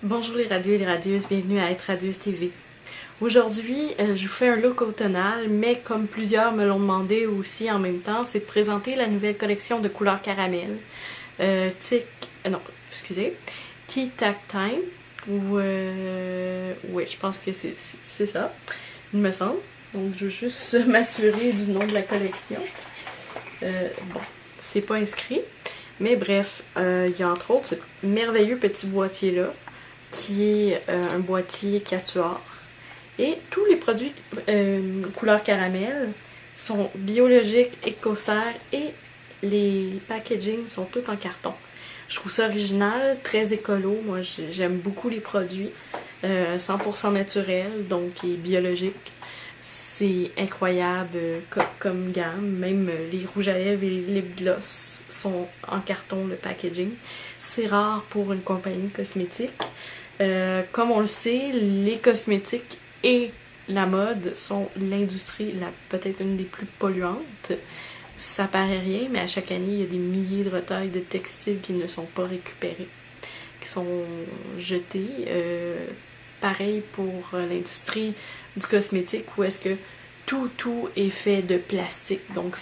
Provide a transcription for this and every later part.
Bonjour les radieux et les radieuses, bienvenue à Être Radieuse TV. Aujourd'hui, je vous fais un look automnal, mais comme plusieurs me l'ont demandé aussi en même temps, c'est de présenter la nouvelle collection de couleurs caramel. Tea Tack Time, ou ouais, je pense que c'est ça, il me semble. Donc je veux juste m'assurer du nom de la collection. Bon, c'est pas inscrit. Mais bref, il y a entre autres ce merveilleux petit boîtier-là, qui est un boîtier quatuor. Et tous les produits couleur caramel sont biologiques, écossaires et les packaging sont tous en carton. Je trouve ça original, très écolo. Moi, j'aime beaucoup les produits 100% naturels, donc et biologiques. C'est incroyable comme gamme. Même les rouges à lèvres et les lip gloss sont en carton, le packaging. C'est rare pour une compagnie cosmétique. Comme on le sait, les cosmétiques et la mode sont l'industrie peut-être une des plus polluantes. Ça paraît rien, mais à chaque année, il y a des milliers de retailles de textiles qui ne sont pas récupérés, qui sont jetés. Pareil pour l'industrie du cosmétique, où est-ce que tout est fait de plastique. Donc,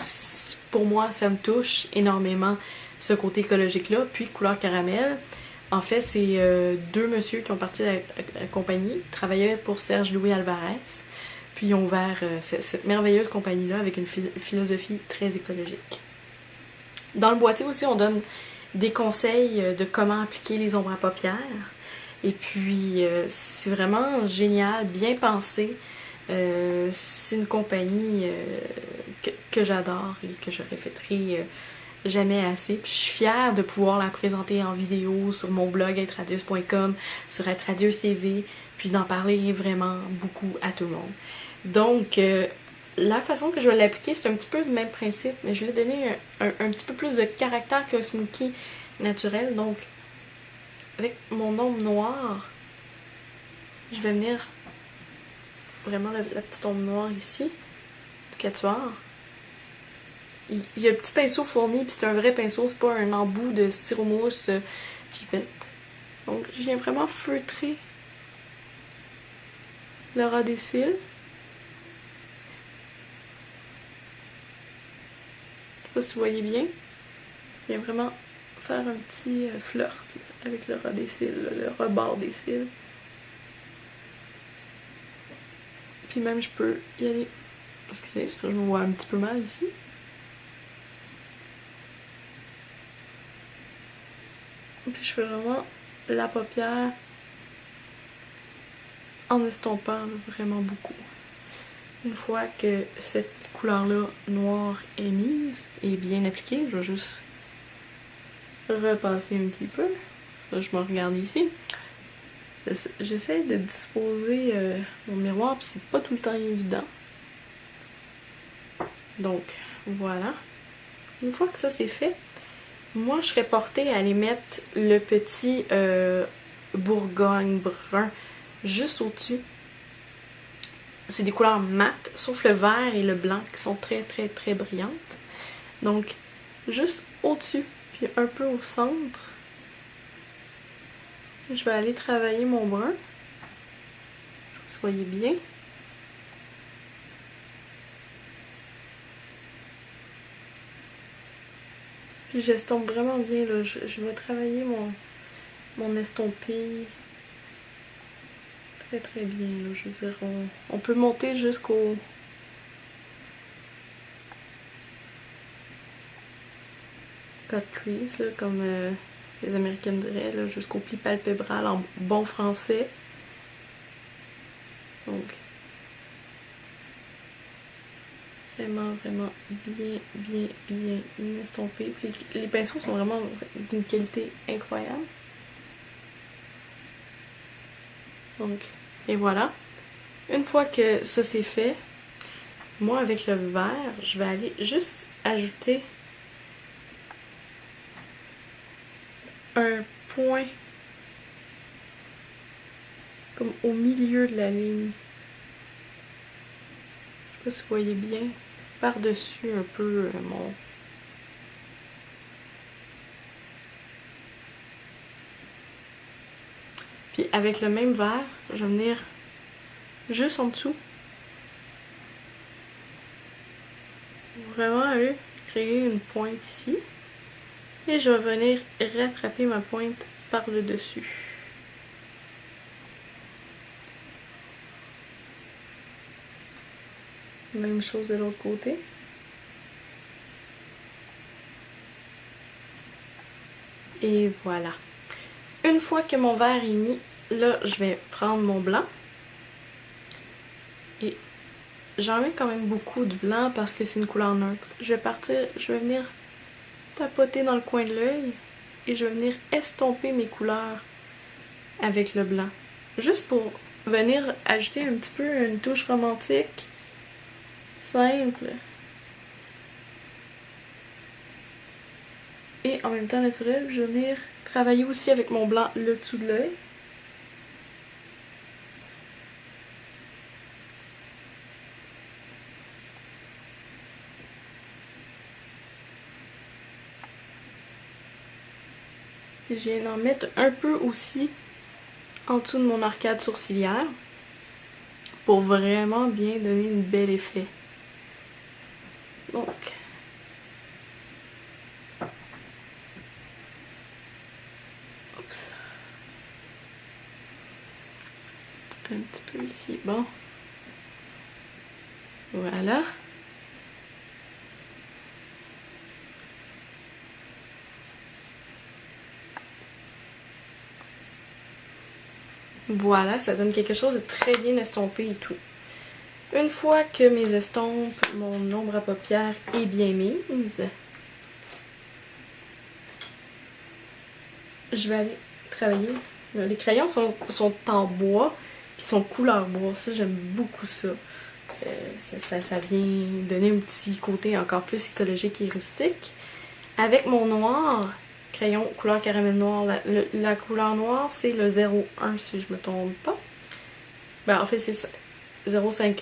pour moi, ça me touche énormément, ce côté écologique-là. Puis, couleur caramel, en fait, c'est deux messieurs qui ont parti de la compagnie, qui travaillaient pour Serge-Louis Alvarez, puis ils ont ouvert cette merveilleuse compagnie-là avec une philosophie très écologique. Dans le boîtier aussi, on donne des conseils de comment appliquer les ombres à paupières. Et puis, c'est vraiment génial, bien pensé. C'est une compagnie que j'adore et que je répéterai jamais assez. Puis je suis fière de pouvoir la présenter en vidéo sur mon blog êtradieuse.com, sur Être Radieuse TV, puis d'en parler vraiment beaucoup à tout le monde. Donc, la façon que je vais l'appliquer, c'est un petit peu le même principe, mais je vais donner un petit peu plus de caractère qu'un smoky naturel. Donc, avec mon ombre noire, je vais venir vraiment la petite ombre noire ici, du quatuor. Il y a le petit pinceau fourni, puis c'est un vrai pinceau, c'est pas un embout de styromousse Gillette. Donc, je viens vraiment feutrer le ras des cils. Je sais pas si vous voyez bien. Je viens vraiment faire un petit flirt avec le ras des cils, le rebord des cils. Puis même, je peux y aller. Excusez, parce que je me vois un petit peu mal ici. Puis je fais vraiment la paupière en estompant vraiment beaucoup. Une fois que cette couleur-là noire est mise et bien appliquée, je vais juste repasser un petit peu. Là, je me regarde ici. J'essaie de disposer mon miroir, puis c'est pas tout le temps évident. Donc, voilà. Une fois que ça c'est fait, moi je serais portée à aller mettre le petit Bourgogne brun juste au-dessus. C'est des couleurs mates, sauf le vert et le blanc qui sont très très très brillantes. Donc, juste au-dessus, puis un peu au centre. Je vais aller travailler mon brun. Je vais que vous voyez bien. Puis j'estompe vraiment bien, là. Je vais travailler mon estompé très très bien, là. Je veux dire, on peut monter jusqu'au... cut crease, là, comme les Américaines diraient, là, jusqu'au pli palpébral en bon français. Donc, vraiment bien estompé. Puis les pinceaux sont vraiment d'une qualité incroyable. Donc, et voilà. Une fois que ça c'est fait, moi avec le vert, je vais aller juste ajouter un point comme au milieu de la ligne. Je sais pas si vous voyez bien, par-dessus un peu mon... Puis avec le même vert, je vais venir juste en dessous. Vraiment aller créer une pointe ici. Et je vais venir rattraper ma pointe par le dessus. Même chose de l'autre côté. Et voilà. Une fois que mon vert est mis, là, je vais prendre mon blanc. Et j'en mets quand même beaucoup du blanc parce que c'est une couleur neutre. Je vais venir tapoter dans le coin de l'œil et je vais venir estomper mes couleurs avec le blanc. Juste pour venir ajouter un petit peu une touche romantique, simple. Et en même temps naturel, je vais venir travailler aussi avec mon blanc le dessous de l'œil. Je viens d'en mettre un peu aussi en dessous de mon arcade sourcilière pour vraiment bien donner un bel effet. Donc, oups. Un petit peu ici, bon. Voilà. Voilà, ça donne quelque chose de très bien estompé et tout. Une fois que mes estompes, mon ombre à paupières est bien mise, je vais aller travailler. Les crayons sont en bois, puis sont couleur bois. Ça, j'aime beaucoup ça. Ça vient donner un petit côté encore plus écologique et rustique. Avec mon noir, crayon couleur caramel noir, la couleur noire, c'est le 01 si je me trompe pas. Ben, en fait, c'est 051.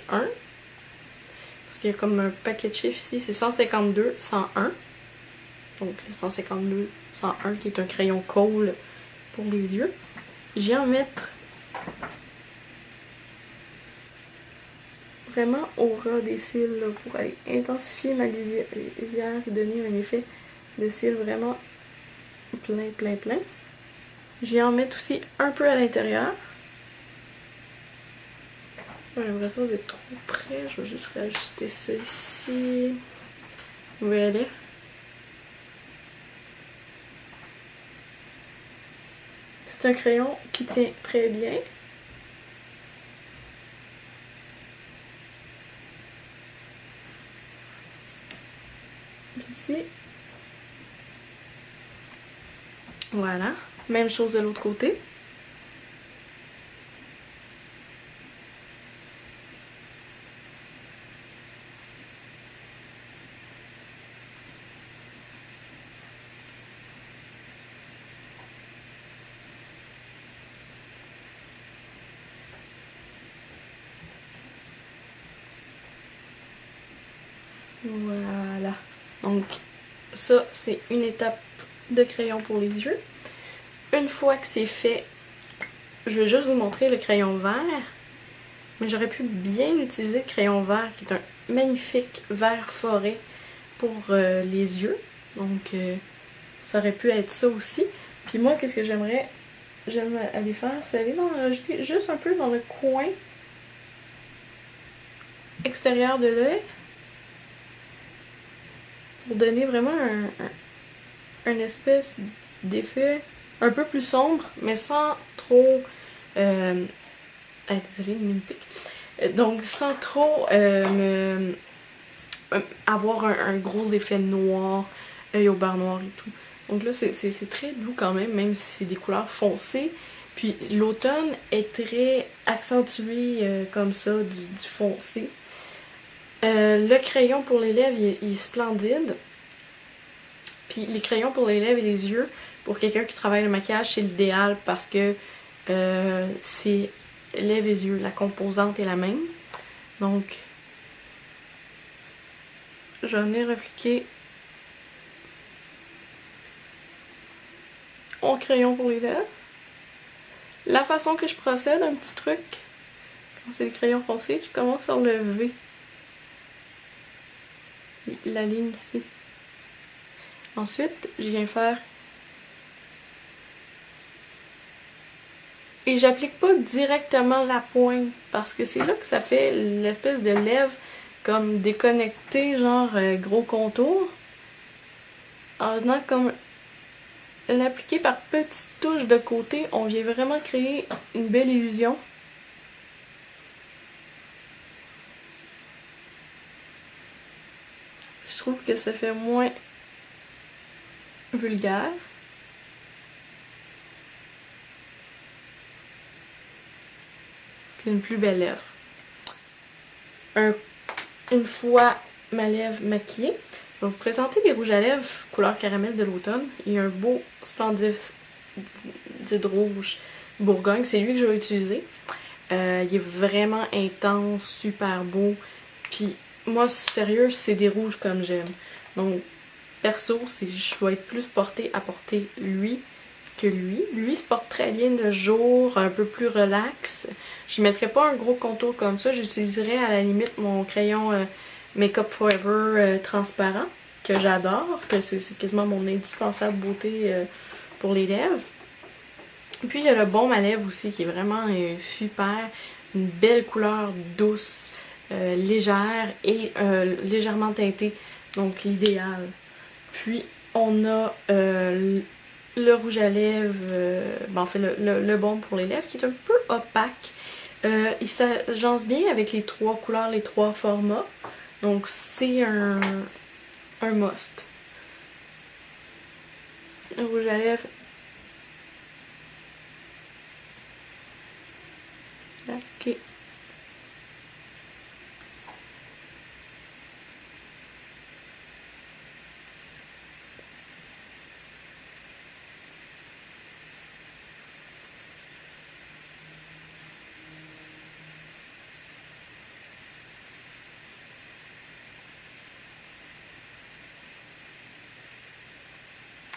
Parce qu'il y a comme un paquet de chiffres ici. C'est 152, 101. Donc, le 152, 101 qui est un crayon colle pour les yeux. Je viens en mettre vraiment au ras des cils là, pour aller intensifier ma lisière et donner un effet de cils vraiment plein. Je viens en mettre aussi un peu à l'intérieur. J'ai l'impression d'être trop près. Je vais juste réajuster ça ici. Voilà. C'est un crayon qui tient très bien. Ici. Voilà. Même chose de l'autre côté. Voilà. Donc, ça, c'est une étape de crayon pour les yeux. Une fois que c'est fait, je vais juste vous montrer le crayon vert. Mais j'aurais pu bien utiliser le crayon vert, qui est un magnifique vert forêt pour les yeux. Donc, ça aurait pu être ça aussi. Puis moi, qu'est-ce que j'aime aller faire, c'est aller rajouter juste un peu dans le coin extérieur de l'œil. Pour donner vraiment un espèce d'effet un peu plus sombre, mais sans trop... désolée, une pique. Donc, sans trop avoir un gros effet noir, œil au beurre noir et tout. Donc là, c'est très doux quand même si c'est des couleurs foncées. Puis l'automne est très accentué comme ça, du foncé. Le crayon pour les lèvres, il est splendide. Puis les crayons pour les lèvres et les yeux, pour quelqu'un qui travaille le maquillage, c'est l'idéal parce que c'est lèvres et yeux, la composante est la même. Donc, j'en ai appliqué mon crayon pour les lèvres. la façon que je procède, un petit truc, quand c'est le crayon foncé, je commence à enlever la ligne ici. Ensuite, je viens faire... Et j'applique pas directement la pointe, parce que c'est là que ça fait l'espèce de lèvre comme déconnectée, genre gros contour. En venant comme l'appliquer par petites touches de côté, on vient vraiment créer une belle illusion. Je trouve que ça fait moins vulgaire. Puis une plus belle lèvre. Une fois ma lèvre maquillée, je vais vous présenter les rouges à lèvres couleur caramel de l'automne. Il y a un beau Splendide rouge Bourgogne, c'est lui que je vais utiliser. Il est vraiment intense, super beau. Puis moi, sérieux, c'est des rouges comme j'aime. Donc, perso, je vais être plus portée à porter lui que lui. Lui se porte très bien de jour, un peu plus relax. Je ne mettrais pas un gros contour comme ça. J'utiliserais à la limite mon crayon Makeup Forever transparent, que j'adore, que c'est quasiment mon indispensable beauté pour les lèvres. Puis il y a le baume à lèvres aussi qui est vraiment super, une belle couleur douce, légère et légèrement teintée, donc l'idéal. Puis on a le rouge à lèvres, en fait le baume pour les lèvres qui est un peu opaque. Il s'agence bien avec les trois couleurs, les trois formats, donc c'est un must. Le rouge à lèvres. Ok.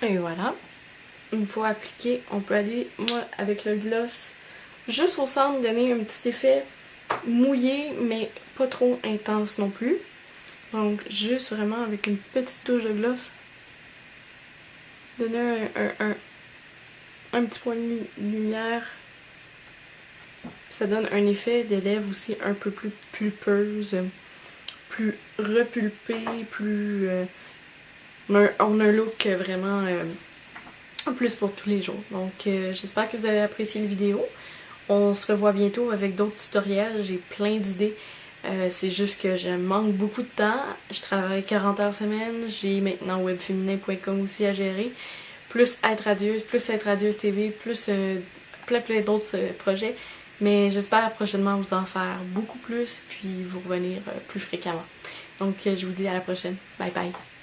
Et voilà. Une fois appliqué, on peut aller, moi, avec le gloss, juste au centre, donner un petit effet mouillé, mais pas trop intense non plus. Donc, juste vraiment avec une petite touche de gloss, donner un petit point de lumière. Ça donne un effet des lèvres aussi un peu plus pulpeuse, plus repulpé, plus... on a un look vraiment plus pour tous les jours. Donc, j'espère que vous avez apprécié la vidéo. On se revoit bientôt avec d'autres tutoriels. J'ai plein d'idées. C'est juste que je manque beaucoup de temps. Je travaille 40 heures semaine. J'ai maintenant webféminin.com aussi à gérer. Plus être radieuse TV, plus plein d'autres projets. Mais j'espère prochainement vous en faire beaucoup plus, puis vous revenir plus fréquemment. Donc, je vous dis à la prochaine. Bye bye!